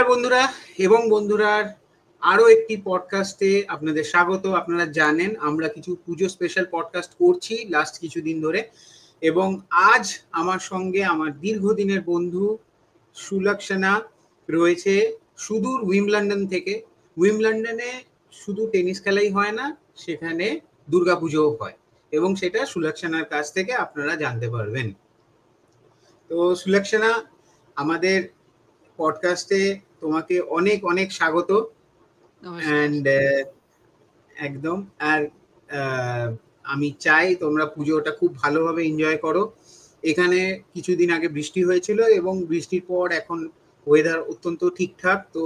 নমস্কার বন্ধুরা এবং বন্ধুরার আরো একটি পডকাস্টে আপনাদের স্বাগত। আপনারা জানেন আমরা কিছু পুজো স্পেশাল পডকাস্ট করছি লাস্ট কিছুদিন ধরে, এবং আজ আমার সঙ্গে আমার দীর্ঘদিনের বন্ধু সুলক্ষণা রয়েছে সুদূর উইম্বলডন থেকে। উইম্বলডনে শুধু টেনিস খেলাই হয় না, সেখানে দুর্গাপুজোও হয়, এবং সেটা সুলক্ষণার কাছ থেকে আপনারা জানতে পারবেন। তো সুলক্ষণা, আমাদের পডকাস্টে তোমাকে অনেক অনেক স্বাগত। অ্যান্ড একদম আর আমি চাই তোমরা পুজোটা খুব ভালোভাবে এনজয় করো। এখানে কিছুদিন আগে বৃষ্টি হয়েছিল এবং বৃষ্টির পর এখন ওয়েদার অত্যন্ত ঠিকঠাক, তো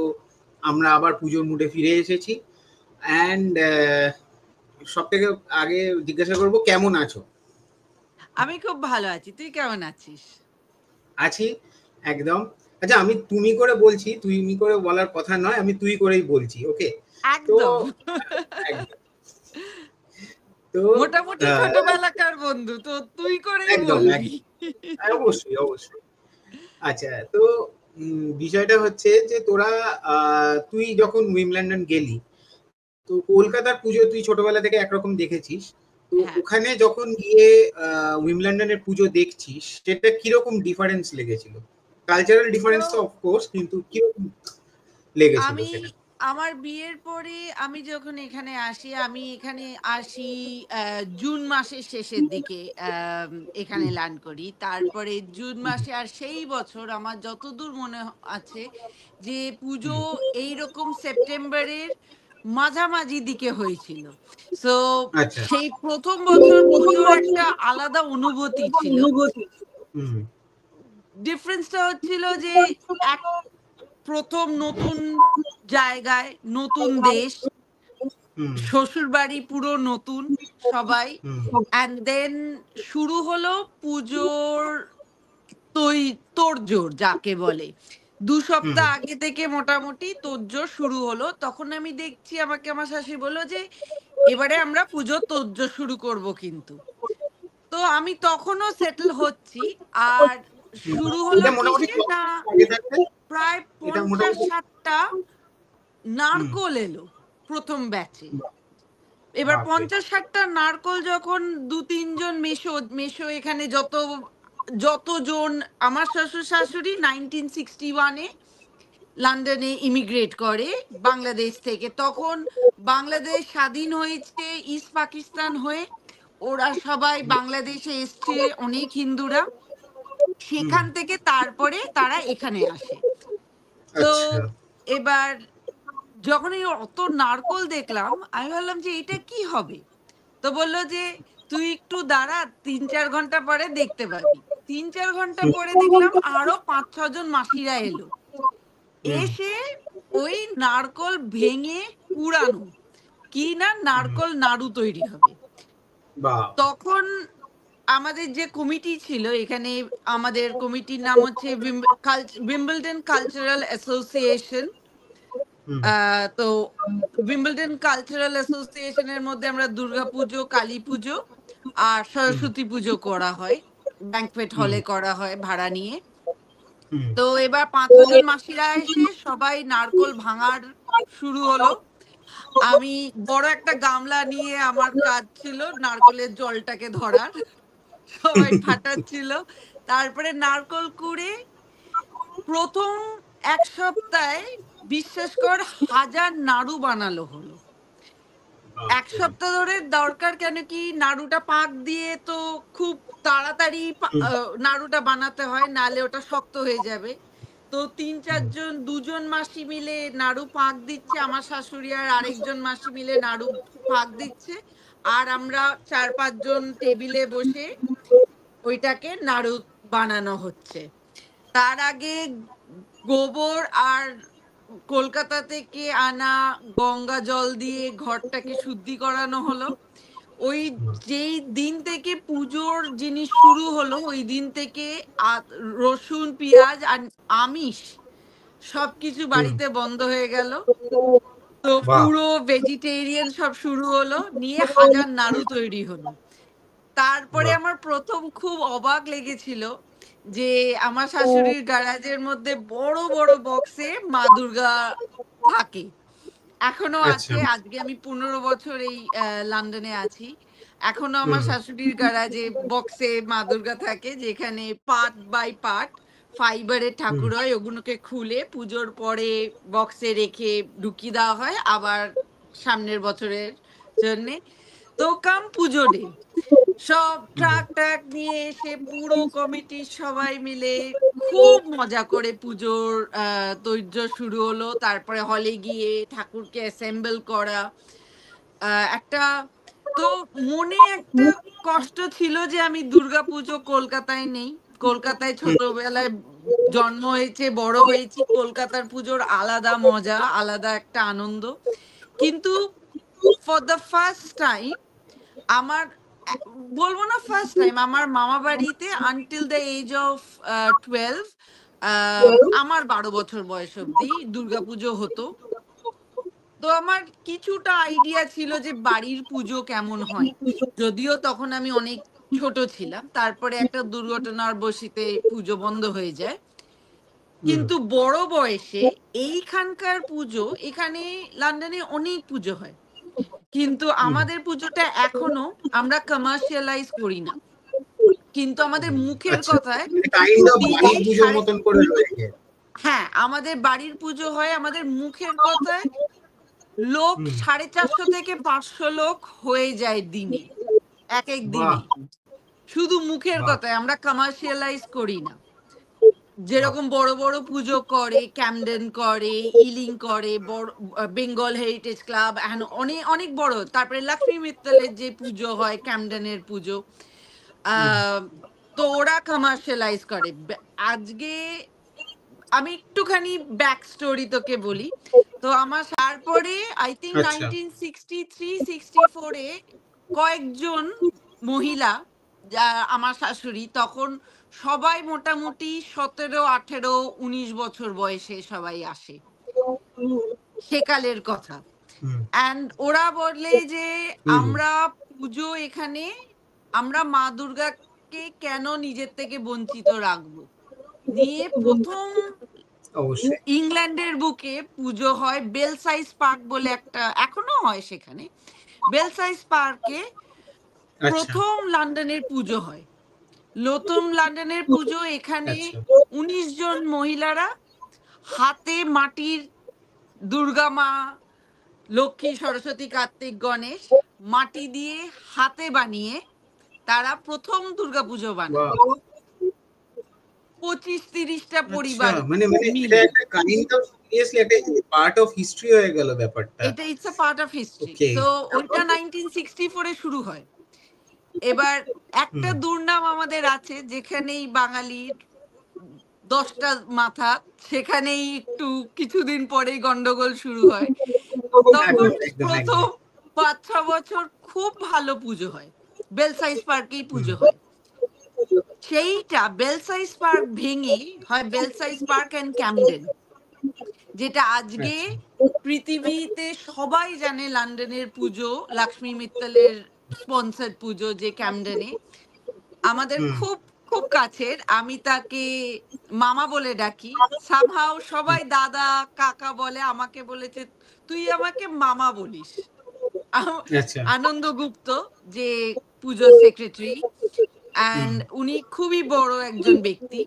আমরা আবার পুজোর মুডে ফিরে এসেছি। অ্যান্ড সব থেকে আগে জিজ্ঞাসা করবো, কেমন আছো? আমি খুব ভালো আছি, তুই কেমন আছিস? আছি একদম। আচ্ছা, আমি তুমি করে বলছি, তুমি করে বলার কথা নয়, আমি তুই করেই বলছি, ওকে? একদম। তো মোটামুটি ছোটবেলাকার বন্ধু, তো তুই করেই একদম বলবি। অবশ্যই অবশ্যই। আচ্ছা, তো বিষয়টা হচ্ছে যে তোরা তুই যখন উইম্বলডন গেলি, তো কলকাতার পুজো তুই ছোটবেলা থেকে একরকম দেখেছিস, তো ওখানে যখন গিয়ে উইম্বলডনের পুজো দেখছিস, সেটা কিরকম ডিফারেন্স লেগেছিল? কালচারাল ডিফারেন্স তো অফকোর্স, কিন্তু কিরকম লেগেছিল সেটা? আমার বিয়ের পরে আমি যখন এখানে আসি জুন মাসের শেষের দিকে এখানে ল্যান্ড করি। তারপরে জুন মাসে, আর সেই বছর আমার যতদূর মনে আছে যে পুজো এইরকম সেপ্টেম্বরের মাঝামাঝি দিকে হয়েছিল। সো সেই প্রথম বছর পুজোর একটা আলাদা অনুভূতি ছিল। ডিফারেন্সটা হচ্ছিল যে এক প্রথম নতুন জায়গায়, নতুন দেশ, শ্বশুর বাড়ি পুরো নতুন সবাই, অ্যান্ড দেন শুরু হলো পুজোর তোড়জোড় যাকে বলে। 2 সপ্তাহ আগে থেকে মোটামুটি তোড়জোড় শুরু হলো। তখন আমি দেখছি, আমাকে আমার শাশুড়ি বললো যে এবারে আমরা পুজোর তোড়জোড় শুরু করব কিন্তু। তো আমি তখনও সেটেল হচ্ছি, আর শুরু হলো কিসে না, প্রায় 50-60টা নারকোল এলো প্রথম ব্যাচে। এবার 50-60টা নারকোল যখন 2-3 জন মেশো এখানে যতজন, আমার শ্বশুর শাশুড়ি 1961-এ লন্ডনে ইমিগ্রেট করে বাংলাদেশ থেকে। তখন বাংলাদেশ স্বাধীন হয়েছে ইস্ট পাকিস্তান হয়ে, ওরা সবাই বাংলাদেশে এসছে, অনেক হিন্দুরা সেখান থেকে তারপরে তারা এখানে আসে। তো এবার যখন এই অত নারকোল দেখলাম, আমি ভাবলাম যে এটা কি হবে। তো বললো যে তুই একটু দাঁড়া, 3-4 ঘন্টা পরে দেখতে পাবি। 3-4 ঘন্টা পরে দেখলাম আরো 5-6 জন মাসিরা এলো, এসে ওই নারকোল ভেঙে কুড়ানো কি না নারকোল নাড়ু তৈরি হবে। তখন আমাদের যে কমিটি ছিল এখানে, আমাদের কমিটির নাম হচ্ছে উইম্বলডন কালচারাল অ্যাসোসিয়েশন। তো উইম্বলডন কালচারাল অ্যাসোসিয়েশনের মধ্যে আমরা দুর্গাপুজো, কালী পুজো আর সরস্বতী পুজো করা হয়, ব্যাংকুয়েট হলে করা হয় ভাড়া নিয়ে। তো এবার 5-6 জন মাসিরা এসে সবাই নারকোল ভাঙার শুরু হলো। আমি বড় একটা গামলা নিয়ে, আমার কাজ ছিল নারকোলের জলটাকে ধরার, সবাই ফাটাচ্ছিল। তারপরে নারকোল কুড়ে প্রথম 1 সপ্তাহে বিশ্বাস কর 1000 নাড়ু বানালো হলো। 1 সপ্তাহ ধরে দরকার, কেন কি নাড়ুটা পাক দিয়ে তো খুব তাড়াতাড়ি নাড়ুটা বানাতে হয়, নালে ওটা শক্ত হয়ে যাবে। তো 3-4 জন, 2 জন মাসি মিলে নাড়ু পাক দিচ্ছে, আমার শাশুড়ি আর আরেকজন মাসি মিলে নাড়ু পাক দিচ্ছে, আর আমরা 4-5 জন টেবিলে বসে ওইটাকে নাড়ু বানানো হচ্ছে। তার আগে গোবর আর কলকাতা থেকে আনা গঙ্গা জল দিয়ে ঘরটাকে শুদ্ধি করানো হলো। ওই যেই দিন থেকে পুজোর জিনিস শুরু হলো, ওই দিন থেকে রসুন, পেঁয়াজ আর আমিষ সবকিছু বাড়িতে বন্ধ হয়ে গেল। তো পুরো ভেজিটেরিয়ান সব শুরু হলো, নিয়ে 1000 নাড়ু তৈরি হলো। তারপরে আমার প্রথম খুব অবাক লেগেছিল যে আমার শাশুড়ির গ্যারাজের মধ্যে বড় বড় বক্সে মা দুর্গা থাকে, এখনো আচ্ছা। আছে। আজকে আমি 15 বছর এই লন্ডনে আছি। এখনো আমার হুম শাশুড়ির গ্যারাজে বক্সে মা দুর্গা থাকে, যেখানে পার্ট বাই পার্ট ফাইবারের হুম ঠাকুর হয়। ওগুলোকে খুলে পুজোর পরে বক্সে রেখে ঢুকিয়ে দেওয়া হয় আবার সামনের বছরের জন্যে। তো কাম পুজো ডে সব হুম ট্রাক নিয়ে এসে পুরো কমিটির সবাই মিলে খুব মজা করে পুজোর তৈর্য শুরু হলো। তারপরে হলে গিয়ে ঠাকুরকে অ্যাসেম্বল করা। একটা তো মনে একটা কষ্ট ছিল যে আমি দুর্গাপুজো কলকাতায় নেই। কলকাতায় হুম ছোটবেলায় জন্ম হয়েছে, বড় হয়েছি। কলকাতার পুজোর আলাদা মজা, আলাদা একটা আনন্দ। কিন্তু ফর দ্য ফার্স্ট টাইম আমার অ্যা বলব না ফার্স্ট টাইম, আমার মামাবাড়িতে আনটিল দ্য এজ অফ 12 আ আমার ১২ বছর বয়স অব্দি দুর্গাপুজো হতো। তো আমার কিছুটা আইডিয়া ছিল যে বাড়ির পুজো কেমন হয়। যদিও তখন আমি অনেক ছোট ছিলাম। তারপরে একটা দুর্ঘটনার বশিতে পুজো বন্ধ হয়ে যায়। হুম কিন্তু বড় বয়সে এইখানকার পুজো, এখানে লন্ডনে অনেক পুজো হয়। কিন্তু হুম আমাদের পুজোটা এখনো আমরা কমার্শিয়ালাইজ করি না। কিন্তু আমাদের মুখের আচ্ছা, কথায় মানে কাইন্ড অফ দিনে বাড়ির পুজোর মতন করে হয়ে হ্যাঁ, আমাদের বাড়ির পুজো হয়। আমাদের মুখের কথায় লোক হুম ৪৫০ থেকে ৫০০ লোক হয়ে যায় দিনে। একেক বাহ দিনে। শুধু মুখের বাহ কথায়, আমরা কমার্শিয়ালাইজ করি না। বাহ যেরকম বড়, বড় পুজো করে, ক্যামডেন করে, ইলিং করে, বড় বেঙ্গল হেরিটেজ ক্লাব অ্যান্ড অনেক বড়। তারপরে লক্ষ্মী মিত্তলের যে পুজো হয়, ক্যামডেনের পুজো। আ হুম তো ওরা কমার্শিয়ালাইজ করে। আজকে আমি একটুখানি ব্যাক স্টোরি তোকে বলি। তো আমার তারপরে আই থিংক আচ্ছা 1963-64 এ কয়েকজন মহিলা, যা আমার শাশুড়ি তখন সবাই মোটামুটি ১৭, ১৮, ১৯ বছর বয়সে সবাই আসে। সেকালের কথা। হুম অ্যান্ড ওরা বলে যে হুম হুম, আমরা পুজো এখানে আমরা মা দুর্গাকে কেন নিজের থেকে বঞ্চিত রাখবো? নিয়ে ১ম অবশ্যই ইংল্যান্ডের বুকে পুজো হয় বেলসাইজ পার্ক বলে একটা, এখনো হয় সেখানে। বেলসাইজ পার্কে আচ্ছা ১ম লন্ডনের পুজো হয়। নতুন লন্ডনের পুজো এখানে আচ্ছা ১৯ জন মহিলারা হাতে মাটির দুর্গা মা, লক্ষ্মী, সরস্বতী, কার্তিক, গণেশ মাটি দিয়ে হাতে বানিয়ে তারা ১ম দুর্গাপুজো বানায়। বাহ ২৫-৩০ টা আচ্ছা, পরিবার মানে মানে এটা মিলে। একটা কাইন্ড অফ সিরিয়াসলি একটা পার্ট অফ হিস্ট্রি হয়ে গেল ব্যাপারটা। এটা it's a part of history. Okay. So ওইটা 1964 এ শুরু হয়। এবার একটা হুম দুর্নাম আমাদের আছে, যেখানেই বাঙালির ১০ টা মাথা, সেখানেই একটু কিছুদিন পরেই গন্ডগোল শুরু হয়। তখন একদম একদম একদম ১ম ৫-৬ বছর খুব ভালো পুজো হয়। বেলসাইজ পার্কেই হুম পুজো হয়। সেইটা বেলসাইজ পার্ক ভেঙে হয় বেলসাইজ পার্ক অ্যান্ড ক্যামডেন। যেটা আজকে আচ্ছা পৃথিবীতে সবাই জানে লন্ডনের পুজো, লক্ষ্মী মিত্তলের স্পন্সরড পুজো যে ক্যামডেনে। আমাদের হুম খুব, খুব কাছের। আমি তাকে মামা বলে ডাকি। somehow হুম সবাই দাদা, কাকা বলে। আমাকে বলেছে, "তুই আমাকে মামা বলিস।" আহ আচ্ছা আনন্দ গুপ্ত, যে পুজোর সেক্রেটারি, হুম অ্যান্ড উনি খুবই বড় একজন ব্যক্তি।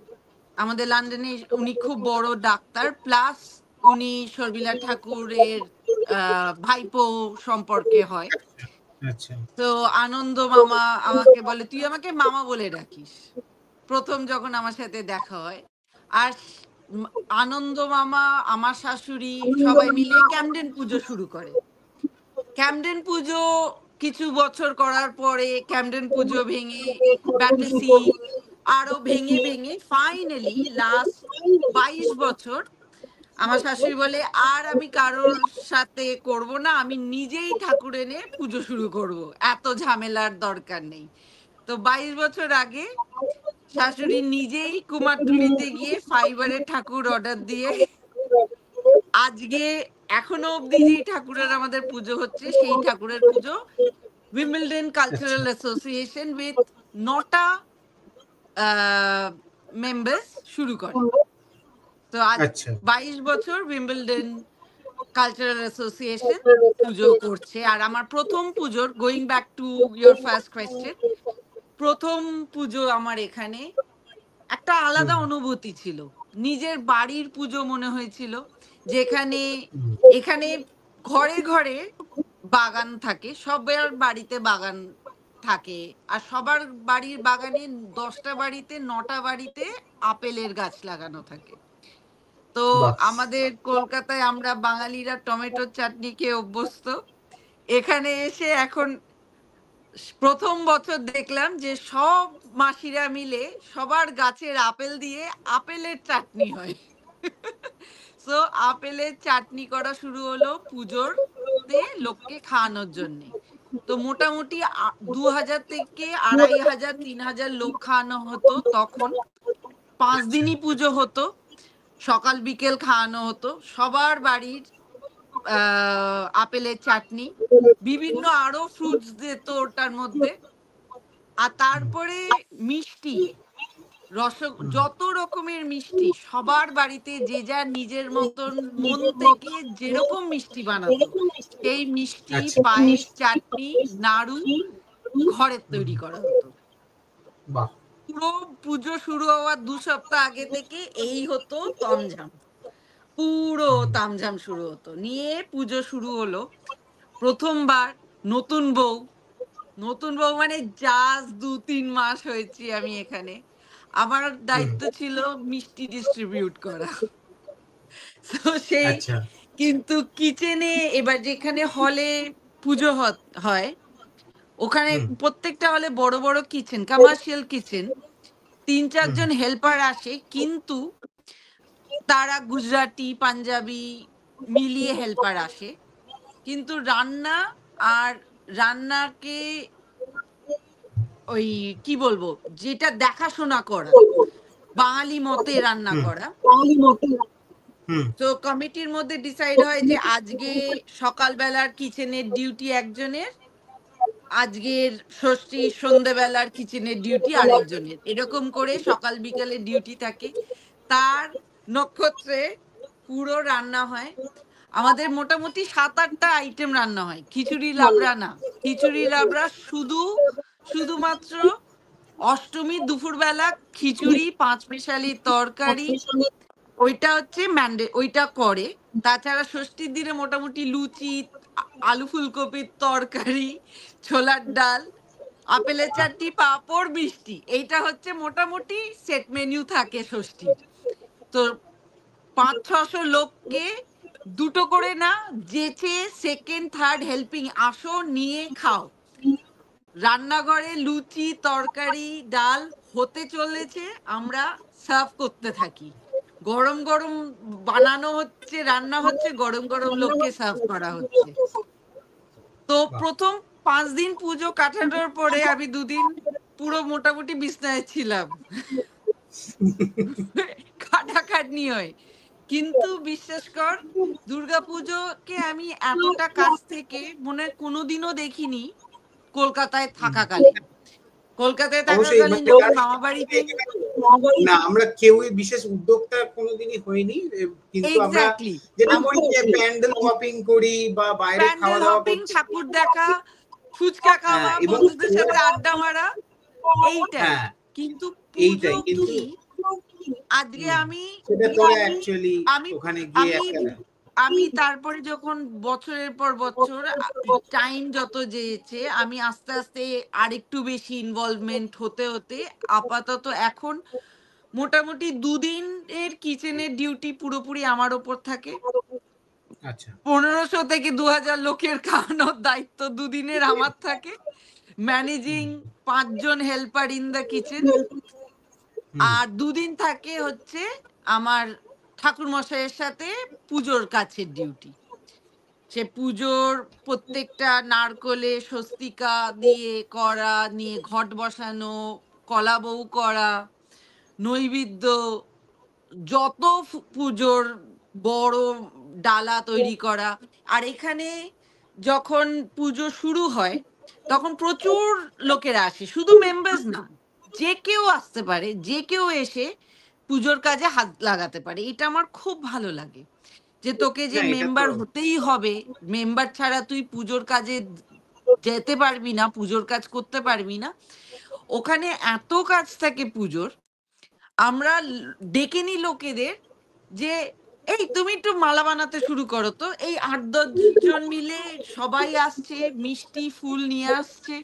আমাদের লন্ডনে উনি খুব বড় ডাক্তার। প্লাস উনি শর্মিলা ঠাকুরের আ ভাইপো সম্পর্কে হয়। আচ্ছা আচ্ছা তো আনন্দ মামা আমাকে বলে, "তুই আমাকে মামা বলে ডাকিস।" ১ম যখন আমার সাথে দেখা হয়। আর উম আনন্দ মামা, আমার শাশুড়ি সবাই মিলে ক্যামডেন পুজো শুরু করে। ক্যামডেন পুজো কিছু বছর করার পরে ক্যামডেন পুজো ভেঙে ব্যাটসি আরো ভেঙে ফাইনালি লাস্ট ২২ বছর আমার শাশুড়ি বলে, "আর আমি কারোর সাথে করব না। আমি নিজেই ঠাকুর এনে পুজো শুরু করব। এত ঝামেলার দরকার নেই।" তো ২২ বছর আগে শাশুড়ি নিজেই কুমারটুলিতে গিয়ে ফাইবারের ঠাকুর অর্ডার দিয়ে আজকে এখনো অবধি যেই ঠাকুরের আমাদের পুজো হচ্ছে, সেই ঠাকুরের পুজো উইম্বলডন আচ্ছা কালচারাল অ্যাসোসিয়েশন উইথ ৯ টা আ মেম্বার্স শুরু করে। তো আজ আচ্ছা 22 বছর উইম্বলডন কালচারাল অ্যাসোসিয়েশন পুজো করছে। আর আমার প্রথম পুজোর, going back to your first question, প্রথম পুজো আমার এখানে একটা আলাদা অনুভূতি ছিল। নিজের বাড়ির পুজো মনে হয়েছিল, যেখানে এখানে ঘরে ঘরে বাগান থাকে, সবার বাড়িতে বাগান থাকে, আর সবার বাড়ির বাগানে 10টা বাড়িতে 9টা বাড়িতে আপেলের গাছ লাগানো থাকে। তো বাহ আমাদের কলকাতায় আমরা বাঙালিরা টমেটোর চাটনি খেয়ে অভ্যস্ত। এখানে এসে এখন প্রথম বছর দেখলাম যে সব মাসিরা মিলে সবার গাছের আপেল দিয়ে আপেলের চাটনি হয়। সো আপেলের চাটনি করা শুরু হলো পুজোর তে লোককে খাওয়ানোর জন্য। তো মোটামুটি 2000 থেকে 2500 3000 লোক খাওয়ানো হতো তখন। 5 দিনই পুজো হতো, সকাল বিকেল খাওয়ানো হতো। সবার বাড়ির আপেলের চাটনি, বিভিন্ন আরো ফ্রুটস দিত ওটার মধ্যে। আর তারপরে মিষ্টি, যত রকমের মিষ্টি সবার বাড়িতে যে যার নিজের মতন মন থেকে যেরকম মিষ্টি বানাতো, সেই মিষ্টি, আচ্ছা পায়েস, চাটনি, নাড়ু ঘরে তৈরি করা হতো। বাহ পুরো পুজো শুরু হওয়ার 2 সপ্তাহ আগে থেকে এই হতো তামঝাম, পুরো তামঝাম শুরু হতো। নিয়ে পুজো শুরু হলো। প্রথমবার নতুন বউ, নতুন বউ মানে জাস্ট 2-3 মাস হয়েছি আমি এখানে। আমার দায়িত্ব ছিল মিষ্টি ডিস্ট্রিবিউট করা। তো সেই, আচ্ছা কিন্তু কিচেনে এবার যেখানে হলে পুজো হয়, ওখানে প্রত্যেকটা হলে বড় বড় কিচেন, কমার্শিয়াল কিচেন, 3-4 জন হেল্পার আসে, কিন্তু তারা গুজরাটি পাঞ্জাবি মিলিয়ে হেল্পার আসে। কিন্তু রান্না আর রান্নাকে ওই কি বলবো, যেটা দেখাশোনা করা, বাঙালি মতে রান্না করা। তো কমিটির মধ্যে ডিসাইড হয় যে আজকে সকালবেলার কিচেনের ডিউটি একজনের, আজকের ষষ্ঠী সন্ধ্যেবেলার কিচেনের ডিউটি আরেকজনের, এরকম করে সকাল বিকালের ডিউটি থাকে। তার নক্ষত্রে পুরো রান্না হয়। আমাদের মোটামুটি 7-8টা আইটেম রান্না হয়। খিচুড়ি লাবড়া না, খিচুড়ি লাবড়া শুধুমাত্র অষ্টমীর দুপুরবেলা খিচুড়ি, 5 মিশালি তরকারি, ওইটা হচ্ছে ওইটা করে। তাছাড়া ষষ্ঠীর দিনে মোটামুটি লুচি, আলু ফুলকপির তরকারি, ছোলার ডাল, আপেলের চাটনি, পাঁপড়, মিষ্টি, এইটা হচ্ছে মোটামুটি সেট মেনু থাকে ষষ্ঠীর। তো 500-600 লোককে দুটো করে না যেচে সেকেন্ড থার্ড হেল্পিং আসো, নিয়ে খাও। রান্নাঘরে লুচি তরকারি ডাল হতে চলেছে, আমরা সার্ভ করতে থাকি। গরম গরম বানানো হচ্ছে, রান্না হচ্ছে, গরম গরম লোককে সার্ভ করা হচ্ছে। তো প্রথম 5 দিন পুজো কাটানোর পরে আমি 2 দিন পুরো মোটামুটি বিছনায় ছিলাম। খাটাখাটনি হয়, কিন্তু বিশ্বাস কর, দুর্গাপুজোকে আমি এতটা কাছ থেকে মনে হয় কোনোদিনও দেখিনি কলকাতায় থাকাকালীন। কলকাতায় অবশ্যই থাকাকালীন মানে যখন মামা বাড়িতে, না আমরা কেউই বিশেষ উদ্যোক্তা কোনোদিনই হইনি, কিন্তু আমরা এক্স্যাক্টলি, যেটা করি যে প্যান্ডেল হপিং করি বা বাইরে খাওয়া প্যান্ডেল দাওয়া হপিং, করছি। ঠাকুর দেখা, ফুচকা খাওয়া, এবং বন্ধুদের সাথে আড্ডা মারা, এইটাই। হ্যাঁ কিন্তু পুজো এইটাই কিন্তু কি, আজকে আমি সেটা তোরা অ্যাকচুয়ালি আমি ওখানে গিয়ে আমি একটা আমি তারপরে যখন বছরের পর বছর টাইম যত যেয়েছে, আমি আস্তে আস্তে আরেকটু বেশি ইনভলভমেন্ট হতে হতে আপাতত এখন মোটামুটি 2 দিনের কিচেনের ডিউটি পুরোপুরি আমার ওপর থাকে। আচ্ছা 1500 থেকে 2000 লোকের খাওয়ানোর দায়িত্ব 2 দিনের আমার থাকে। ম্যানেজিং 5 জন হেল্পার ইন দ্য কিচেন। আর 2 দিন থাকে হচ্ছে আমার ঠাকুর মশাইয়ের সাথে পুজোর কাছের ডিউটি। সে পুজোর প্রত্যেকটা নারকোলে স্বস্তিকা দিয়ে করা, নিয়ে ঘট বসানো, কলা বউ করা, নৈবেদ্য, যত পুজোর বড় ডালা তৈরি করা। আর এখানে যখন পুজো শুরু হয় তখন প্রচুর লোকেরা আসে, শুধু মেম্বার্স না, যে কেউ আসতে পারে, যে কেউ এসে পুজোর কাজে হাত লাগাতে পারে। এটা আমার খুব ভালো লাগে। যে তোকে যে না এটা তো মেম্বার হতেই হবে, মেম্বার ছাড়া তুই পুজোর কাজে যেতে পারবি না, পুজোর কাজ করতে পারবি না। ওখানে এত কাজ থাকে পুজোর, আমরা ডেকে নিই লোকেদের যে, "এই তুমি একটু মালা বানাতে শুরু করো তো।" এই ৮-১০ জন মিলে সবাই আসছে, মিষ্টি, ফুল নিয়ে আসছে।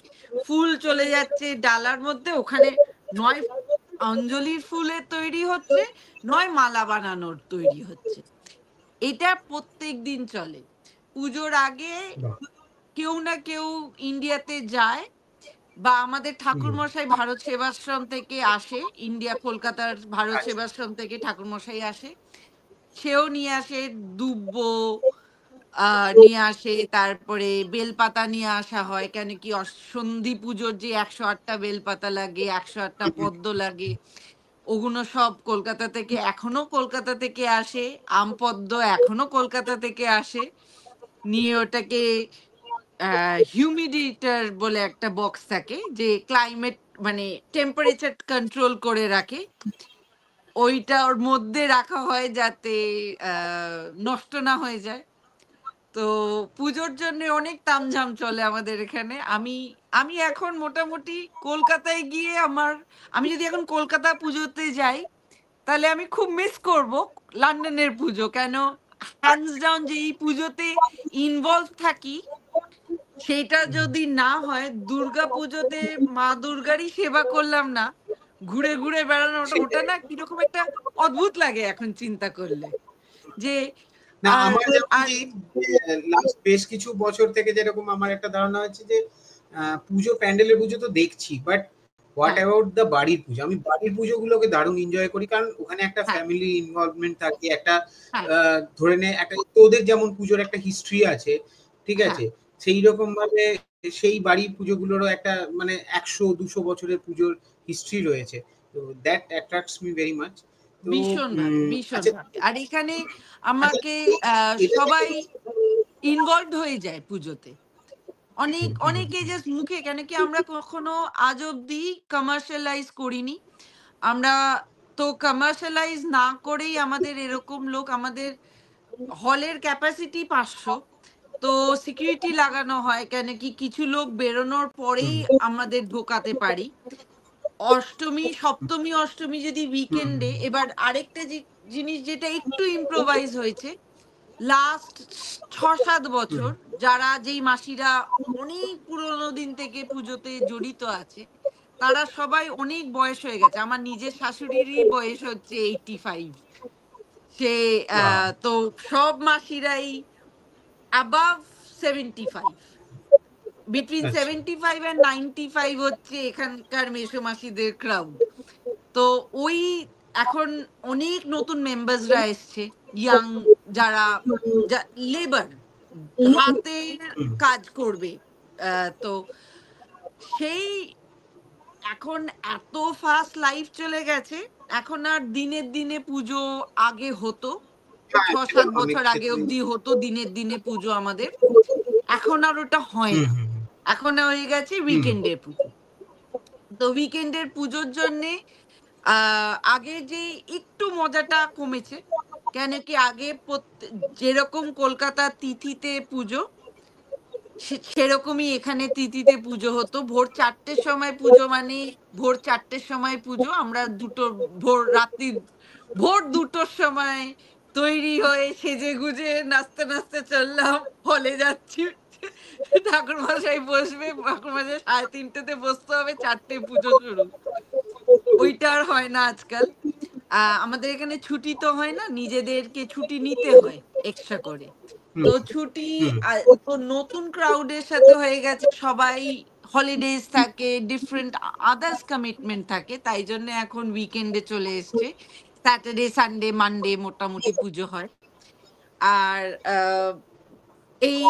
ফুল চলে যাচ্ছে ডালার মধ্যে, ওখানে নয় অঞ্জলির ফুলের তৈরি হচ্ছে, নয় মালা বানানোর তৈরি হচ্ছে। এটা প্রত্যেকদিন চলে। পুজোর আগে বাহ! কেউ না কেউ ইন্ডিয়াতে যায় বা আমাদের হুম, ঠাকুরমশাই ভারত সেবাশ্রম থেকে আসে। ইন্ডিয়া কলকাতার ভারত আচ্ছা। সেবাশ্রম থেকে ঠাকুরমশাই আসে। সেও নিয়ে আসে দুব্ব নিয়ে আসে, তারপরে বেলপাতা নিয়ে আসা হয়। কেন কি সন্ধি পুজোর যে ১০৮ টা বেলপাতা লাগে, ১০৮ টা হুম, হুম, পদ্ম লাগে, ওগুলো সব কলকাতা থেকে এখনো কলকাতা থেকে আসে। আমপদ্ম এখনো কলকাতা থেকে আসে। নিয়ে ওটাকে হিউমিডিটার বলে একটা বক্স থাকে যে ক্লাইমেট মানে টেম্পারেচার কন্ট্রোল করে রাখে। ওইটার মধ্যে রাখা হয় যাতে নষ্ট না হয়ে যায়। তো পুজোর জন্যে অনেক তামঝাম চলে আমাদের এখানে। আমি আমি এখন মোটামুটি কলকাতায় গিয়ে আমি যদি এখন কলকাতা পুজোতে যাই, তাহলে আমি খুব মিস করব লন্ডনের পুজো। কেন হ্যান্ডস ডাউন যে এই পুজোতে ইনভলভ থাকি, সেইটা হুম। যদি না হয়, দুর্গাপুজোতে মা দুর্গারই সেবা করলাম না, ঘুরে, ঘুরে বেড়ানো ওটা ওটা সেটাই। না কিরকম একটা অদ্ভুত লাগে এখন চিন্তা করলে। যে না আর আমার যেমন আর কি লাস্ট বেশ কিছু বছর থেকে যেরকম আমার একটা ধারণা হচ্ছে যে পুজো প্যান্ডেলের পুজো তো দেখছি, বাট হোয়াট হ্যাঁ, অ্যাবাউট দ্য বাড়ির পুজো? আমি বাড়ির পুজোগুলোকে দারুণ এনজয় করি, কারণ ওখানে একটা হ্যাঁ, ফ্যামিলি ইনভলভমেন্ট থাকে, একটা হ্যাঁ, ধরে নে একটা তোদের যেমন পুজোর একটা হিস্ট্রি আছে, ঠিক হ্যাঁ। আছে? সেই রকম ভাবে সেই বাড়ির পুজোগুলোরও একটা মানে ১০০-২০০ বছরের পুজোর হিস্ট্রি রয়েছে। তো that attracts me very much. তো ভীষণভাবে, আচ্ছা, ভীষণভাবে। আর এখানে আচ্ছা, আমাকে এটা থেকে সবাই ইনভলভড হয়ে যায় পুজোতে। হুম, হুম, অনেকে হুম, জাস্ট মুখে কেন কি আমরা কখনো আজ অব্দি কমার্শিয়ালাইজ করিনি। আমরা তো কমার্শিয়ালাইজ না করেই আমাদের এরকম লোক আমাদের হলের ক্যাপাসিটি ৫০০। তো সিকিউরিটি লাগানো হয় কেন কি কিছু লোক বেরোনোর পরেই হুম, আমাদের ঢোকাতে পারি। অষ্টমী, সপ্তমী, অষ্টমী যদি হুম, উইকেন্ডে এবার আরেকটা জিনিস যেটা একটু ইম্প্রোভাইজ হয়েছে। লাস্ট ৬-৭ হুম, বছর যারা যেই মাসিরা অনেক পুরোনো দিন থেকে পুজোতে জড়িত আছে, তারা সবাই অনেক বয়স হয়ে গেছে। আমার নিজের শাশুড়িরই বয়স হচ্ছে 85। সে আ ওয়াও! তো সব মাসিরাই above 75, between আচ্ছা। 75 and 95 হচ্ছে এখানকার মেসোমাসিদের ক্রাউড। তো ওই এখন অনেক নতুন মেম্বার্সরা এসছে। ইয়াং যারা যা লেবার হাতের হুম, কাজ করবে। তো সেই এখন এত ফাস্ট লাইফ চলে গেছে। এখন আর দিনের দিনে পুজো আগে হতো। হ্যাঁ, সেটা ৬-৭ অনেক বছর আগে ক্ষেত্রেই। অবধি হতো দিনের দিনে পুজো আমাদের। এখন আর ওটা হয় হুম, না। হুম, এখন হয়ে গেছে হুম, উইকেন্ডের পুজো। তো উইকেন্ডের পুজোর জন্যে আ আগে যে একটু মজাটা কমেছে। কেন কি আগে যেরকম কলকাতার তিথিতে পুজো, সেরকমই এখানে তিথিতে পুজো হতো। ভোর ৪ টের সময় পুজো মানে ভোর ৪ টের সময় পুজো। আমরা রাত্রি ভোর ২ টোর সময় তৈরি হয়ে সেজেগুজে নাচতে, নাচতে চললাম। হলে যাচ্ছি। ঠাকুরমশাই বসবে। ঠাকুরমশাই ৩:৩০ তে বসতে হবে, ৪ টেয় পুজো শুরু। ওইটা আর হয় না আজকাল। আমাদের এখানে ছুটি তো হয় না। নিজেদেরকে ছুটি নিতে হয় এক্সট্রা করে। হুম, তো ছুটি হুম, আ তো নতুন ক্রাউড এর সাথে হয়ে গেছে সবাই হলিডেজ থাকে, ডিফারেন্ট আদার্স কমিটমেন্ট থাকে। তাই জন্য এখন উইকেন্ডে চলে এসছে। স্যাটারডে, সানডে, মানডে মোটামুটি পুজো হয়। আর আ এই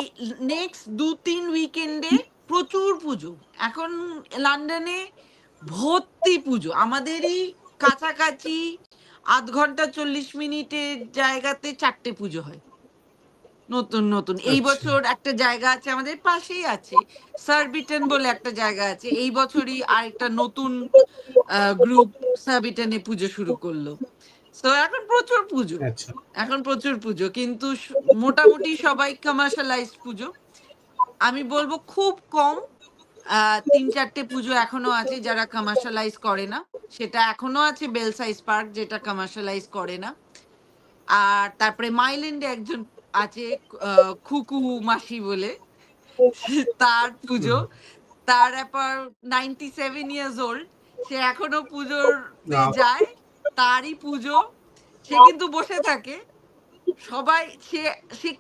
নেক্সট ২-৩ উইকেন্ডে প্রচুর পুজো। এখন লন্ডনে ভর্তি পুজো। আমাদেরই কাছাকাছি ০.৫ ঘন্টা ৪০ মিনিটের জায়গাতে ৪ টে পুজো হয়। নতুন নতুন এই আচ্ছা। বছর একটা জায়গা আছে আমাদের পাশেই আছে, সার্বিটন বলে একটা জায়গা আছে, এই বছরই আরেকটা নতুন গ্রুপ সার্বিটনে পুজো শুরু করলো। তো এখন প্রচুর পুজো, আচ্ছা। এখন প্রচুর পুজো, কিন্তু মোটামুটি সবাই কমার্শিয়ালাইজড পুজো। আমি বলবো খুব কম ৩-৪টে পুজো এখনো আছে যারা কমার্শিয়ালাইজ করে না। সেটা এখনো আছে বেল সাইজ পার্ক, যেটা কমার্শিয়ালাইজ করে না। আর তারপরে মাইল্যান্ডে একজন আছে, খুকু মাসি বলে, তার পুজো। হুম। তার এবার 97 ইয়ার্স ওল্ড, সে এখনো পুজোতে বাহ! যায়, তারই পুজো। সে কিন্তু বসে থাকে, সবাই সে সে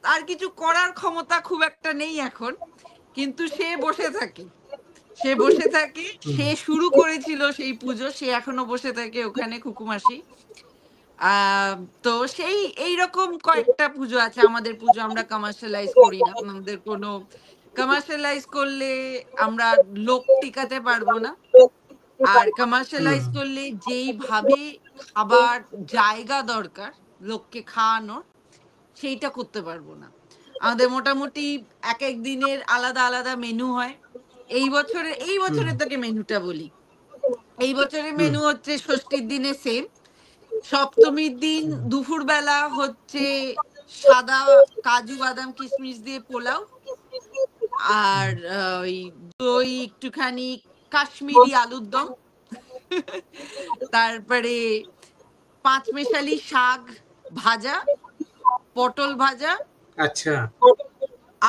তার কিছু করার ক্ষমতা খুব একটা নেই এখন, কিন্তু সে বসে থাকে, সে বসে থাকে। হুম। সে শুরু করেছিল সেই পুজো, সে এখনো বসে থাকে ওখানে, খুকুমাসি। আহ তো সেই এইরকম কয়েকটা পুজো আছে আমাদের পুজো, আমরা কমার্শিয়ালাইজ করি না। আমাদের কোনো কমার্শিয়ালাইজ করলে আমরা লোক টিকাতে পারবো না। আর হুম। কমার্শিয়ালাইজ করলে যেইভাবে খাবার জায়গা দরকার লোককে খাওয়ানোর, সেইটা করতে পারবো না। আমাদের মোটামুটি এক এক দিনের আলাদা আলাদা মেনু হয়। এই হুম। বছরের তোকে মেনুটা বলি। এই বছরের হুম। মেনু হচ্ছে ষষ্ঠীর দিনে সেম। সপ্তমীর দিন হুম। দুপুরবেলা হচ্ছে সাদা কাজু বাদাম কিশমিশ দিয়ে পোলাও, আর ওই দই একটুখানি, কাশ্মীরি আলুর দম, তারপরে পাঁচমেশালি শাক ভাজা, পটল ভাজা, আচ্ছা।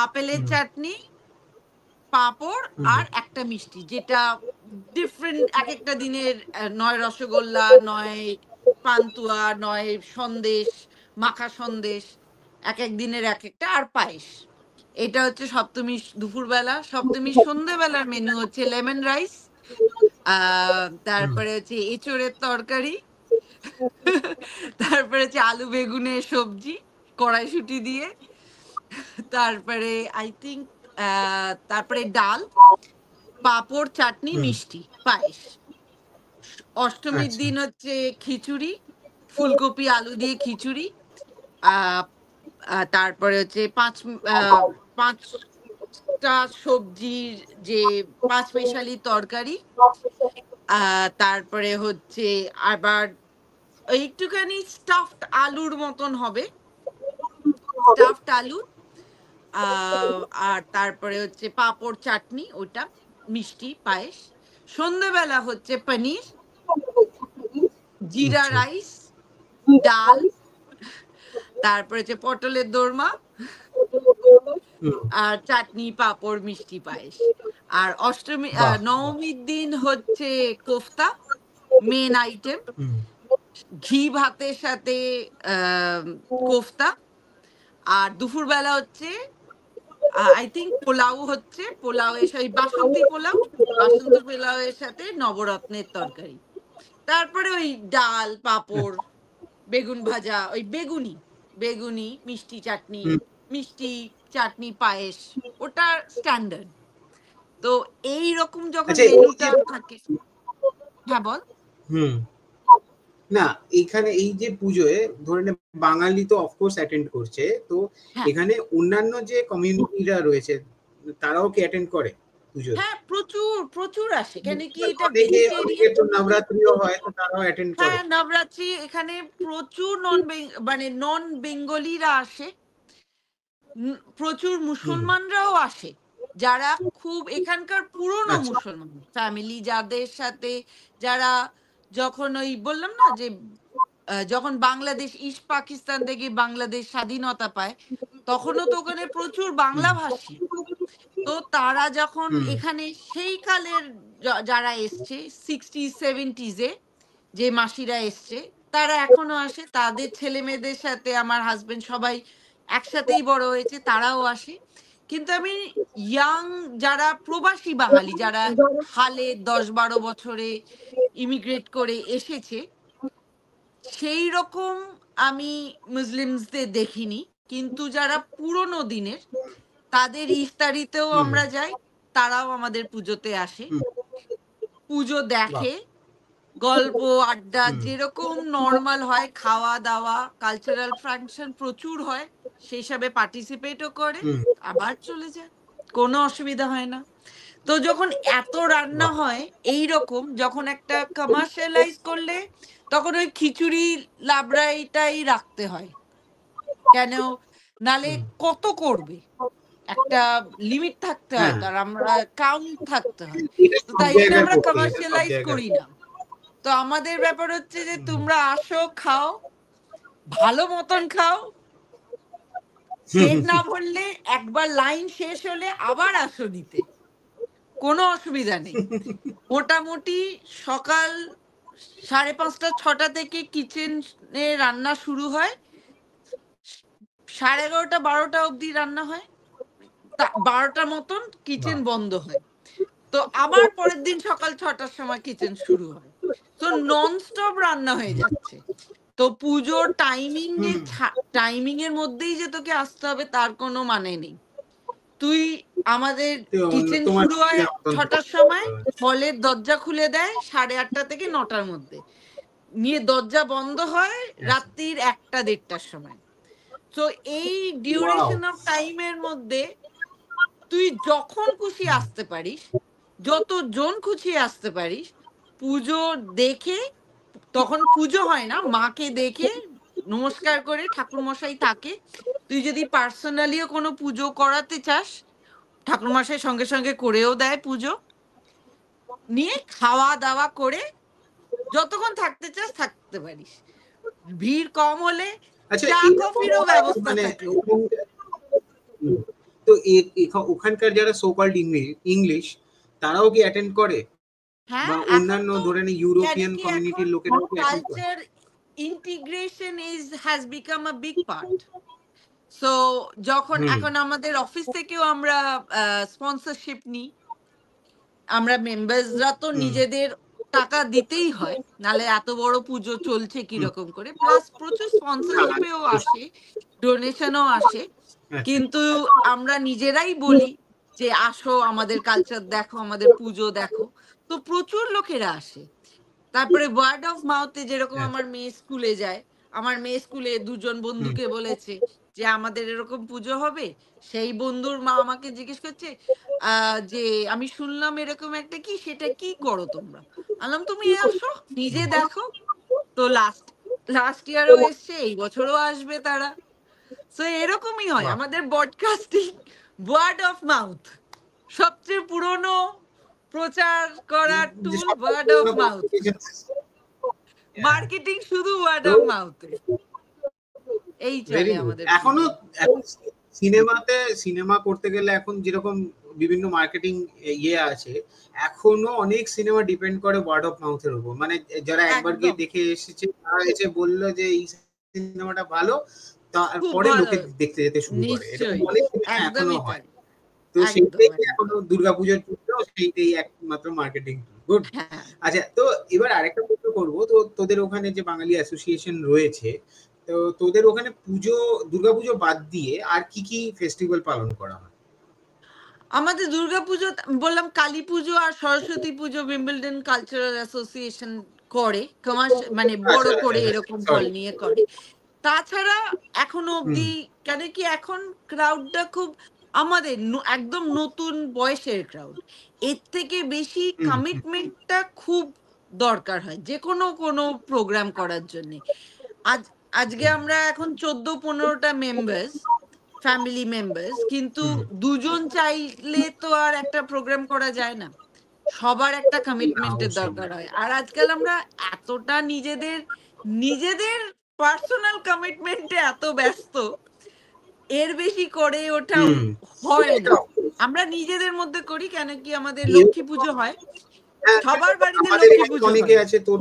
আপেলের হুম। চাটনি, পাঁপড়, হুম। আর একটা মিষ্টি, যেটা ডিফারেন্ট একেকটা দিনের। নয় রসগোল্লা, নয় পান্তুয়া, নয় সন্দেশ, মাখা সন্দেশ, একেক দিনের একেকটা, আর পায়েস। এটা হচ্ছে সপ্তমীর দুপুরবেলা। সপ্তমীর সন্ধ্যেবেলার মেনু হচ্ছে লেমন রাইস, হুম। তারপরে হচ্ছে এঁচোড়ের তরকারি, তারপরে হচ্ছে আলু বেগুনের সবজি কড়াইশুঁটি দিয়ে, তারপরে আই থিংক তারপরে ডাল, পাঁপড়, চাটনি, হুম। মিষ্টি, পায়েস। অষ্টমীর আচ্ছা। দিন হচ্ছে খিচুড়ি, ফুলকপি আলু দিয়ে খিচুড়ি। আহ তারপরে হচ্ছে পাঁচটা সবজির যে পাঁচ মেশালি তরকারি। তারপরে হচ্ছে আবার ওই একটুখানি স্টাফড আলুর মতন হবে, স্টাফড আলু। আহ আর তারপরে হচ্ছে পাঁপড়, চাটনি, ওটা, মিষ্টি, পায়েস। সন্ধ্যেবেলা হচ্ছে পনির, জিরা আচ্ছা। রাইস, ডাল, তারপরে হচ্ছে পটলের দোরমা, হুম। আর চাটনি, পাঁপড়, মিষ্টি, পায়েস। আর বাহ! বাহ! নবমীর দিন হচ্ছে কোফতা, মেন আইটেম, হুম। ঘি ভাতের সাথে আহ কোফতা। আর দুপুরবেলা হচ্ছে আই থিংক পোলাও হচ্ছে, পোলাও এর সাথে বাসন্তী পোলাও, বাসন্তী পোলাও এর সাথে নবরত্নের তরকারি। তারপরে ওই ডাল, পাঁপড়, বেগুন ভাজা, ওই বেগুনি, বেগুনি, মিষ্টি চাটনি, হুম। মিষ্টি চাটনি, পায়েস, ওটা স্ট্যান্ডার্ড। তো এই রকম যখন আচ্ছা, এই যে মেনুটা থাকে। হ্যাঁ বল। হুম। না, এখানে এই যে পুজোয় ধরে নে বাঙালি তো অফকোর্স অ্যাটেন্ড করছে। তো হ্যাঁ, এখানে অন্যান্য যে কমিউনিটিরা রয়েছে তারাও কি অ্যাটেন্ড করে পুজোয়? হ্যাঁ, প্রচুর প্রচুর আসে, কেন কি এটা অনেকে ভেজিটেরিয়ান। অনেকের তো নবরাত্রিও হয়, তো তারাও অ্যাটেন্ড করে। হ্যাঁ, নবরাত্রি এখানে প্রচুর মানে নন বেঙ্গলিরা আসে। প্রচুর হুম। মুসলমানরাও আসে, যারা খুব এখানকার পুরনো আচ্ছা। মুসলমান ফ্যামিলি, যাদের সাথে যারা, যখন ওই বললাম না যে যখন বাংলাদেশ ইস্ট পাকিস্তান থেকে বাংলাদেশ স্বাধীনতা পায়, তখনও তো ওখানে প্রচুর হুম। বাংলাভাষী। তো তারা যখন হুম। এখানে সেই কালের যারা এসছে 60s 70s যে মাসিরা এসছে, তারা এখনো আসে, তাদের ছেলে মেয়েদের সাথে আমার হাজবেন্ড সবাই একসাথেই বড় হয়েছে, তারাও আসে। কিন্তু আমি ইয়াং যারা প্রবাসী বাঙালি, যারা হালে 10-12 বছরে ইমিগ্রেট করে এসেছে, সেই রকম আমি মুসলিমসদের দেখিনি। কিন্তু যারা পুরনো দিনের, তাদের ইফতারিতেও হুম। আমরা যাই, তারাও আমাদের পুজোতে আসে, হুম। পুজো বাহ! দেখে, গল্প আড্ডা হুম। যেরকম নর্মাল হয়, খাওয়া দাওয়া, কালচারাল ফাংশন প্রচুর হয়। সেই হিসাবে পার্টিসিপেটও করে, হুম, আবার চলে যায়, কোনো অসুবিধা হয় না। তো যখন এত রান্না বাহ, হয় এই রকম, যখন একটা কমার্শিয়ালাইজ করলে তখন ওই খিচুড়ি লাবড়াইটাই রাখতে হয়। কেন? নালে হুম, কত করবে? একটা লিমিট থাকতে হয়, হ্যাঁ, তার আমরা কাউন্ট থাকতে হয়। এটা তো সব তাই জন্য জায়গায় আমরা করি, এটা সব কমার্শিয়ালাইজ জায়গায় করি করি। না। তো আমাদের ব্যাপার হচ্ছে যে হুম, তোমরা আসো, খাও, ভালো মতন খাও। হুম, পেট হুম, না হুম, ভরলে একবার লাইন শেষ হলে আবার আসো নিতে। কোনো অসুবিধা নেই। মোটামুটি সকাল 5:30-6টা থেকে কিচেনে রান্না শুরু হয়। 11:30-12টা অবধি রান্না হয়। 12টার মতন কিচেন বাহ, বন্ধ হয়। তো আবার পরের দিন সকাল 6টার সময় কিচেন শুরু হয়। তো ননস্টপ রান্না হয়ে যাচ্ছে। তো পুজোর টাইমিং যে হুম, টাইমিং এর মধ্যেই যে তোকে আসতে হবে তার কোনো মানে নেই। তুই আমাদের কিচেন তোমার শুরু হয় মতন 6টার সময়, হলের দরজা খুলে দেয় 8:30 থেকে 9টার মধ্যে। নিয়ে দরজা বন্ধ হয় আচ্ছা, রাত্রির 1টা-1:30টার সময়। তো এই ওয়াও, ডিউরেশন অফ টাইম এর মধ্যে তুই যখন খুশি আসতে পারিস, যতজন খুশি আসতে পারিস। পুজো দেখে, তখন পুজো হয় না, মাকে দেখে নমস্কার করে, ঠাকুরমশাই থাকে। তুই যদি পার্সোনালিও কোনো পুজো করাতে চাস, ঠাকুরমশাই সঙ্গে সঙ্গে করেও দেয় পুজো। নিয়ে খাওয়া-দাওয়া করে যতক্ষণ থাকতে চাস থাকতে পারিস। ভিড় কম হলে আচ্ছা, চা এরকম কফিরও ব্যবস্থা মানে থাকে। হুম, তো ওখানকার যারা সো কল্ড ইংলিশ, তারাও কি অ্যাটেন্ড করে, হ্যাঁ, বা এখন অন্যান্য তো ধরে নে কেন ইউরোপিয়ান কি এখন কমিউনিটির লোকেরাও কি অ্যাটেন্ড করে? Culture integration has become a big part. So যখন হুম, এখন আমাদের অফিস থেকেও আমরা স্পন্সরশিপ নিই। আমরা মেম্বার্সরা তো হুম, নিজেদের টাকা দিতেই হয়, নালে এত বড় পুজো চলছে হুম, কিরকম করে। প্লাস প্রচুর না, স্পন্সরশিপেও আসে, ডোনেশনও আসে। আচ্ছা, কিন্তু আমরা নিজেরাই বলি যে আসো, আমাদের কালচার দেখো, আমাদের পুজো দেখো। তো প্রচুর লোকেরা আসে। তারপরে ওয়ার্ড অফ মাউথে যেরকম আচ্ছা, আমার মেয়ে স্কুলে যায়, আমার মেয়ে স্কুলে 2জন হুম, বন্ধুকে বলেছে যে আমাদের এরকম পুজো হবে। সেই বন্ধুর মা আমাকে জিজ্ঞেস করছে যে আমি শুনলাম এরকম একটা কি, সেটা কি করো তোমরা? বললাম তুমি আসো, নিজে দেখো। তো লাস্ট লাস্ট ইয়ারও এসছে, এই বছরও আসবে তারা। সো এরকমই হয় বাহ, আমাদের ব্রডকাস্টিং, ওয়ার্ড অফ মাউথ সবচেয়ে পুরনো প্রচার করার যে টুল, সবচেয়ে ওয়ার্ড অফ পুরোনো মাউথ। communication system। হ্যাঁ, মার্কেটিং শুধু ওয়ার্ড তো অফ মাউথে। এই ভেরি চলে গুড। আমাদের এখনো পুজোয়। এখন সিনেমা করতে গেলে এখন যেরকম বিভিন্ন মার্কেটিং ইয়ে আছে, এখনো অনেক সিনেমা ডিপেন্ড করে ওয়ার্ড অফ মাউথের উপর। মানে যারা একবার গিয়ে একদম। দেখে এসেছে, তারা এসে বললো যে এই সিনেমাটা ভালো, খুব তারপরে ভালো। লোকে দেখতে যেতে শুরু করে, এরকম নিশ্চয়ই। অনেক সিনেমা এখনো একদমই হয়। তাই। তো একদম, সেইটাই এখনো একদম। দুর্গাপুজোর জন্য, সেইটাই একমাত্র মার্কেটিং। গুড। হ্যাঁ। আচ্ছা, তো এবার আরেকটা প্রশ্ন করবো, তো তোদের ওখানে যে বাঙালি অ্যাসোসিয়েশন রয়েছে, তো তোদের ওখানে দুর্গাপুজো বাদ দিয়ে আর কি কি ফেস্টিভ্যাল পালন করা হয়? আমাদের দুর্গাপুজো বললাম, কালীপুজো আর সরস্বতী পুজো উইম্বলডন কালচারাল অ্যাসোসিয়েশন করে। মানে বড় আচ্ছা, করে আচ্ছা, এরকম হল সরি। নিয়ে করে। তাছাড়া এখনো হুম, অবধি, কেন কি এখন ক্রাউডটা খুব আমাদের একদম নতুন বয়সের ক্রাউড। এর থেকে বেশি হুম, হুম, কমিটমেন্টটা খুব দরকার হয় যে কোনো প্রোগ্রাম করার জন্যে। আজ আজকে হুম, আমরা এখন 14-15টা মেম্বার্স, ফ্যামিলি মেম্বার্স। কিন্তু হুম, 2জন চাইলে তো আর একটা প্রোগ্রাম করা যায় না। সবার একটা না, কমিটমেন্টের অবশ্যই না। দরকার হয়। আর আজকাল আমরা এতটা নিজেদের পার্সোনাল কমিটমেন্টে এত ব্যস্ত, এর বেশি করে ওঠা হুম, হয় সেটা না। অবশ্যই। আমরা নিজেদের মধ্যে করি, কেন কি আমাদের লক্ষ্মী এরকম, পুজো হয়। হ্যাঁ, সবার বাড়িতে আমাদের লক্ষ্মী এখানে পুজো অনেকে হয়। আছে তোর,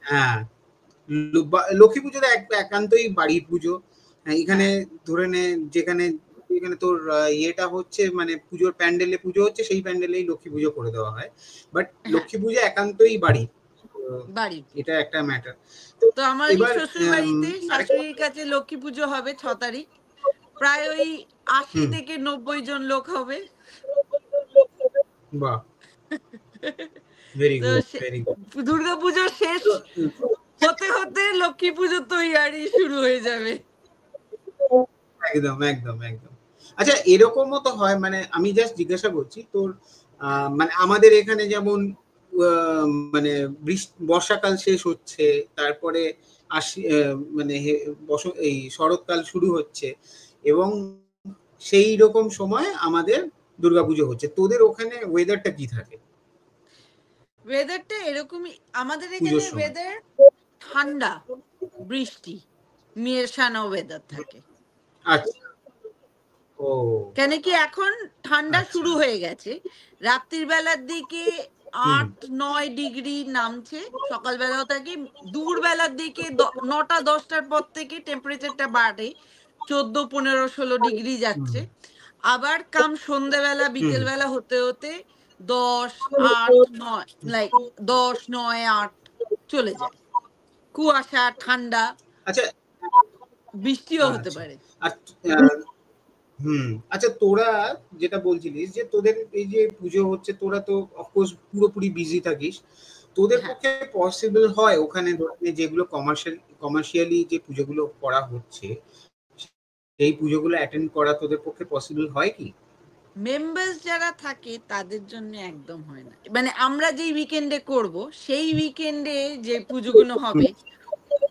হ্যাঁ, লক্ষ্মী পুজোটা একান্তই বাড়ির পুজো। এখানে হ্যাঁ, ধরে নে, যেখানে যেখানে তোর ইয়েটা হচ্ছে, মানে পুজোর প্যান্ডেলে পুজো হচ্ছে, সেই প্যান্ডেলেই লক্ষ্মী পুজো করে দেওয়া হয়। বাট হ্যাঁ, লক্ষ্মী পুজো একান্তই বাড়ি। তো বাড়ির এটা পুজো। একটা ম্যাটার। তো তো আমার এই এবার শ্বশুর বাড়িতে আরেকটা, শাশুড়ির কাছে লক্ষ্মী পুজো হবে 6 তারিখ। প্রায় ওই ৮০ হুম, থেকে ৯০ জন লোক হবে। বাহ, ভেরি তো গুড, ভেরি গুড। দুর্গাপুজো শেষ তো হতে হতে লক্ষ্মী পুজোর তৈয়ারি শুরু হয়ে যাবে। একদম একদম একদম। আচ্ছা, এরকমও তো হয়, মানে আমি জাস্ট জিজ্ঞাসা করছি তোর, মানে আমাদের এখানে যেমন মানে বর্ষাকাল শেষ হচ্ছে, তারপরে মানে এই শরৎকাল শুরু হচ্ছে, এবং সেই রকম সময় আমাদের দুর্গাপুজো হচ্ছে। তোদের ওখানে ওয়েদারটা কি থাকে ওয়েদারটা এরকমই, আমাদের এখানে পুজোর সময়? ওয়েদার ঠান্ডা বৃষ্টি মেশানো ওয়েদার থাকে। আচ্ছা। ও কেন কি এখন ঠান্ডা আচ্ছা। শুরু হয়ে গেছে, রাত্রির বেলার দিকে হুম 8-9 ডিগ্রি নামছে, সকালবেলাও থাকে, দূরবেলার দিকে 9টা-10টার পর থেকে টেম্পারেচারটা বাড়ে, 14-15-16 ডিগ্রি হুম যাচ্ছে। আবার কাম সন্ধ্যেবেলা হুম বিকেলবেলা হতে হতে 10-8-9, লাইক 10-9-8 চলে যায়। কুয়াশা, ঠান্ডা, আচ্ছা বৃষ্টিও হতে আচ্ছা। পারে। আর আহ, আচ্ছা, তোরা যেটা বলছিলিস যে তোদের এই যে পুজো হচ্ছে, তোরা তো অফকোর্স পুরোপুরি বিজি থাকিস, তোদের হ্যাঁ, পক্ষে পসিবল হয় ওখানে যেগুলো কমার্শিয়ালি যে পুজোগুলো করা হচ্ছে, সেই পুজোগুলো অ্যাটেন্ড করা তোদের পক্ষে পসিবল হয় কি? মেম্বার্স যারা থাকে তাদের জন্য একদম হয় না, মানে আমরা যেই উইকেন্ডে করব সেই উইকেন্ডে যে পুজোগুলো হুম হবে,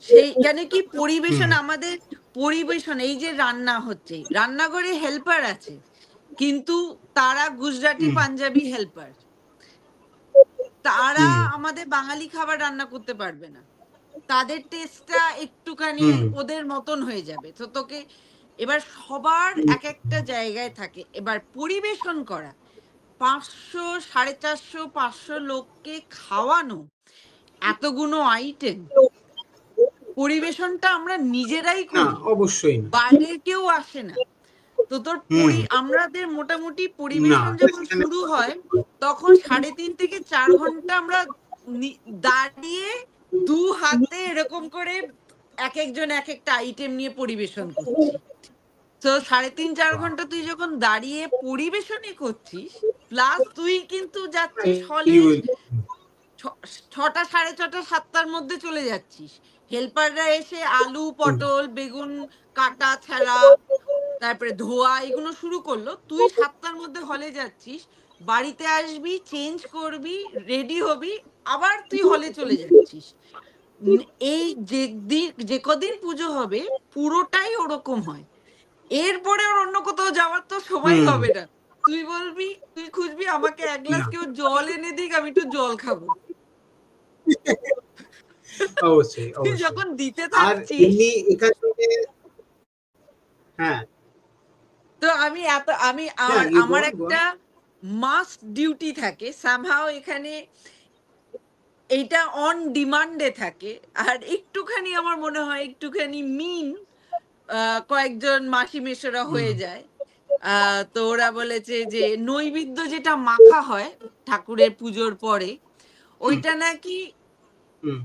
সেই কেন কি হুম পরিবেশন, আমাদের পরিবেশন, এই যে রান্না হচ্ছে, রান্নাঘরে হেল্পার আছে, কিন্তু তারা গুজরাটি হুম পাঞ্জাবি হেল্পার, তারা হুম আমাদের বাঙালি খাবার রান্না করতে পারবে না, তাদের টেস্টটা একটুখানি হুম ওদের মতন হয়ে যাবে। তো তোকে এবার সবার হুম এক একটা জায়গায় থাকে, এবার পরিবেশন করা 500, 450, 500 লোককে খাওয়ানো, এতগুলো আইটেম, পরিবেশনটা আমরা নিজেরাই না, করি, অবশ্যই না। বাইরের কেউ আসে না। তো তোর হুম আমাদের মোটামুটি না, পরিবেশন যখন সেখানে শুরু হয়, তখন 3.5 থেকে 4 ঘন্টা আমরা দাঁড়িয়ে দু হাতে এরকম করে এক একজন এক একটা আইটেম নিয়ে পরিবেশন করছি। তো 3.5-4 ঘন্টা তুই যখন দাঁড়িয়ে পরিবেশনই করছিস, প্লাস তুই কিন্তু যাচ্ছিস হলে ছ- 6টা, 6:30, 7টার মধ্যে চলে যাচ্ছিস, হেল্পাররা এসে আলু পটল বেগুন কাটা ছেঁড়া, তারপরে ধোয়া এগুলো শুরু করলো, তুই 7টার মধ্যে হলে যাচ্ছিস, বাড়িতে আসবি, চেঞ্জ করবি, রেডি হবি, আবার তুই হলে চলে যাচ্ছিস। উম, এই যে কদিন পুজো হবে পুরোটাই ওরকম হয়। এরপরে আর অন্য কোথাও যাওয়ার তো সময় হুম হবে না। তুই বলবি, তুই খুঁজবি আমাকে এক গ্লাস না, কেউ জল এনে দিক, আমি একটু জল খাবো। অবশ্যই তুই অবশ্যই। যখন দিতে আর থাকছিস, এমনি এখান থেকে, হ্যাঁ, তো আমি না, আমার ইউ আমার গোন গোন। একটা মাস্ট ডিউটি থাকে সামহাও এখানে, এইটা অন ডিমান্ডে থাকে। আর একটুখানি আমার মনে হয় একটুখানি মিন কয়েকজন মাসি মেশোরা হুম হয়ে যায়। তো ওরা বলেছে যে নৈবেদ্য যেটা মাখা হয় ঠাকুরের পুজোর পরে, হুম ওইটা নাকি হুম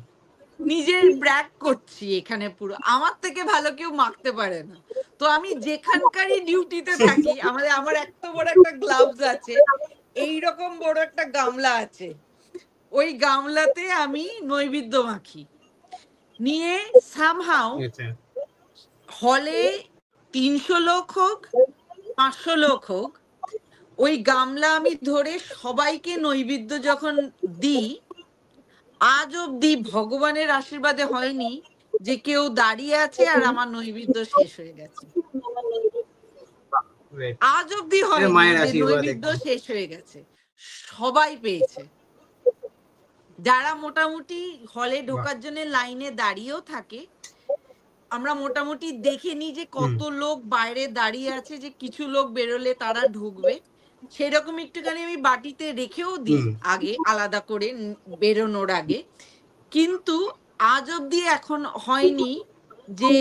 নিজের ব্র্যাগ করছি এখানে, পুরো আমার থেকে ভালো কেউ মাখতে পারে না। তো আমি যেখানকারই ডিউটিতে থাকি, আমার এত বড় একটা গ্লাভস আছে, এইরকম বড় একটা গামলা আছে, ওই গামলাতে আমি নৈবেদ্য মাখি, নিয়ে সামহাও আচ্ছা হলে 300 লোক হোক 500 লোক হোক, ওই গামলা আমি ধরে সবাইকে নৈবেদ্য যখন দিই, আজ অব্দি ভগবানের আশীর্বাদে হয়নি যে কেউ দাঁড়িয়ে আছে আর আমার নৈবেদ্য শেষ হয়ে গেছে। great. আজ অব্দি এটা হয়নি মায়ের যে আশীর্বাদ নৈবেদ্য একদম। শেষ হয়ে গেছে, সবাই পেয়েছে। যারা মোটামুটি হলে বাহ। ঢোকার জন্য লাইনে দাঁড়িয়েও থাকে, আমরা মোটামুটি দেখে নিই যে হুম কত লোক বাইরে দাঁড়িয়ে আছে, যে কিছু লোক বেরোলে তারা ঢুকবে, সেরকম একটুখানি আমি বাটিতে রেখেও দিই হুম আগে আলাদা করে, বেরোনোর আগে। কিন্তু আজ অব্দি এখন হয়নি যে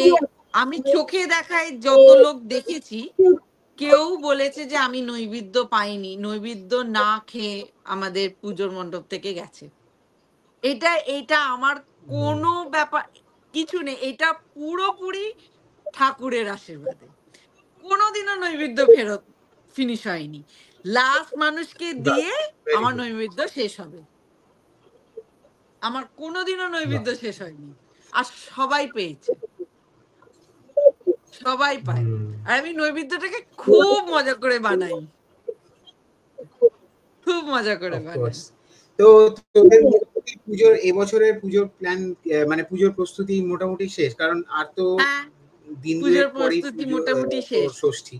আমি চোখে দেখায় যত লোক দেখেছি, কেউ বলেছে যে আমি নৈবেদ্য পাইনি, নৈবেদ্য না খেয়ে আমাদের পুজোর মণ্ডপ থেকে গেছে। এটা আমার হুম কোনো ব্যাপার কিছু নেই, এটা পুরোপুরি ঠাকুরের আশীর্বাদে। কোনোদিনও নৈবেদ্য ফেরত ফিনিশ হয়নি, লাস্ট মানুষকে বাহ, দিয়ে ভেরি আমার গুড। নৈবেদ্য শেষ হবে, আমার কোনোদিনও বাহ। নৈবেদ্য শেষ হয়নি। আর সবাই পেয়েছে, সবাই পায়। হুম। আর আমি নৈবেদ্যটাকে খুব মজা করে বানাই, খুব মজা করে Of বানাই। course. তো তোদের মোটামুটি পুজোর এবছরের পুজোর প্ল্যান মানে পুজোর প্রস্তুতি মোটামুটি শেষ, কারণ আর তো হ্যাঁ, দিন পুজোর দুয়েক পরেই প্রস্তুতি পুজো মোটামুটি তোর শেষ। ষষ্ঠী।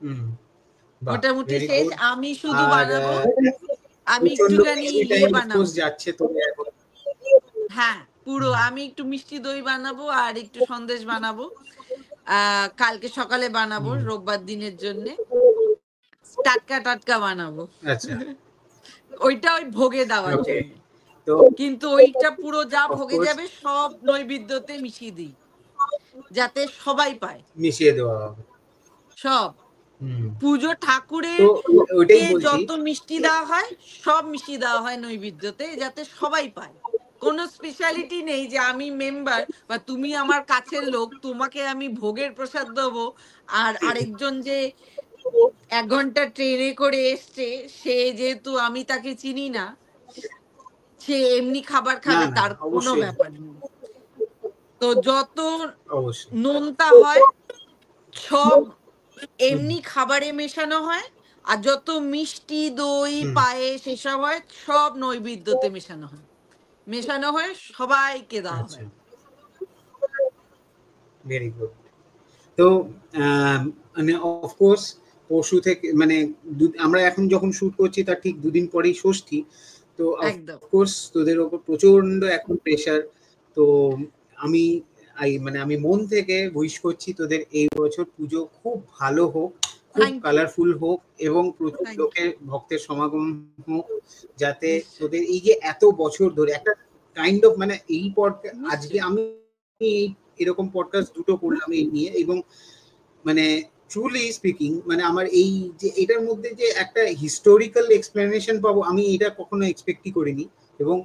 হুম, বাহ, মোটামুটি ভেরি শেষ। গুড। আমি শুধু আর বানাবো, আমি প্রচন্ড একটুখানি বিজি ইয়ে টাইম বানাবো। অফকোর্স যাচ্ছে তোদের এখন। হ্যাঁ, পুরো হুম, আমি একটু মিষ্টি দই বানাবো আর একটু সন্দেশ বানাবো। কালকে সকালে বানাবো হুম, রোববার দিনের জন্যে। টাটকা, টাটকা বানাবো। আচ্ছা, ওইটা ওই ভোগে দেওয়ার ওকে। জন্য। তো কিন্তু ওইটা পুরো যা ভোগে অফকোর্স যাবে সব নৈবেদ্যতে মিশিয়ে দিই। যাতে সবাই পায়। মিশিয়ে দেওয়া হবে। সব। হুম, পুজো তো ঠাকুরের ওইটাই কে বলছি। যত মিষ্টি দেওয়া হয় সব মিষ্টি দেওয়া হয় নৈবেদ্যতে, যাতে সবাই পায়। কোনো স্পেশালিটি নেই যে আমি মেম্বার বা তুমি আমার কাছের লোক, তোমাকে আমি ভোগের প্রসাদ দেবো, আর আরেকজন যে ১ ঘন্টা ট্রেনে করে এসছে, সে যেহেতু আমি তাকে চিনি না, সে এমনি খাবার না খাবে, না তার কোনো অবশ্যই, ব্যাপার নেই। তো যত অবশ্যই। নোনতা হয় সব হুম, এমনি খাবারে মেশানো হয়। আর যত মিষ্টি, দই, হুম, পায়েস এসব হয় সব নৈবেদ্যতে মেশানো হয়। মেশানো হয়ে সবাইকে দেওয়া আচ্ছা, হয়। Very good. তো মানে অফকোর্স পরশু থেকে মানে আমরা এখন যখন শুট করছি তার ঠিক দুদিন পরেই ষষ্ঠী। তো একদম। অফকোর্স তোদের ওপর প্রচন্ড এখন প্রেশার। তো আমি মানে আমি মন থেকে উইশ করছি তোদের এই বছর পুজো খুব ভালো হোক, খুব থ্যাংক ইউ, কালারফুল হোক এবং প্রচুর থ্যাংক ইউ। লোকের ভক্তের সমাগম হোক, যাতে নিশ্চয়ই, তোদের এই যে এত বছর ধরে একটা কাইন্ড অফ মানে এই পডকাস্ট আজকে নিশ্চয়ই। আমি এই এরকম পডকাস্ট দুটো করলাম এই নিয়ে, এবং মানে ট্রুলি স্পিকিং মানে আমার এই যে এটার মধ্যে যে একটা হিস্টোরিক্যাল এক্সপ্লেনেশন পাবো আমি এটা কখনো এক্সপেক্টই করিনি। এবং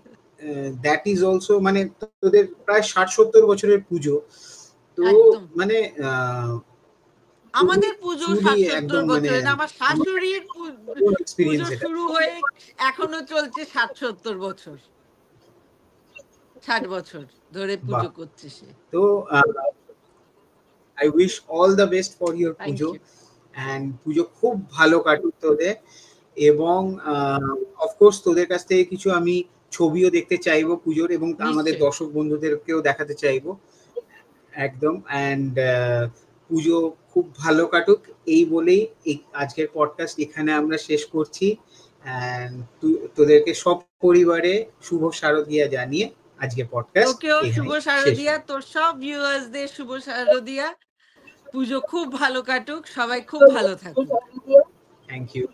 দ্যাট ইজ অলসো মানে তোদের প্রায় ৬০-৭০ বছরের পুজো। তো একদম। মানে আমাদের পুজো ট্রুলি ৬০-৭০ একদম মানে বছরের না, আমার আমার শাশুড়ির এক্সপিরিয়েন্স পুজো এটা। শুরু হয়ে এখনো চলছে ৬০-৭০ বছর। ৬০ বছর ধরে বাহ। পুজো করছে সে। তো I wish all the best for your thank Puja, you. And পুজো খুব ভালো কাটুক তোদের। এবং অফকোর্স তোদের কাছ থেকে কিছু আমি ছবিও দেখতে চাইবো পুজোর, এবং আমাদের নিশ্চয়ই। দর্শক বন্ধুদেরকেও দেখাতে চাইবো একদম। অ্যান্ড পুজো খুব ভালো কাটুক এই বলেই এই আজকের পডকাস্ট এখানে আমরা শেষ করছি। অ্যান্ড তোদেরকে সব পরিবারে শুভ শারদিয়া জানিয়ে আজকের পডকাস্ট তোকেও শুভ এখানেই শেষ শারদিয়া, হলো। তোর সব ভিউয়ার্সদের শুভ শারদিয়া। পুজো খুব ভালো কাটুক, সবাই খুব ভালো থাকুক। Thank you.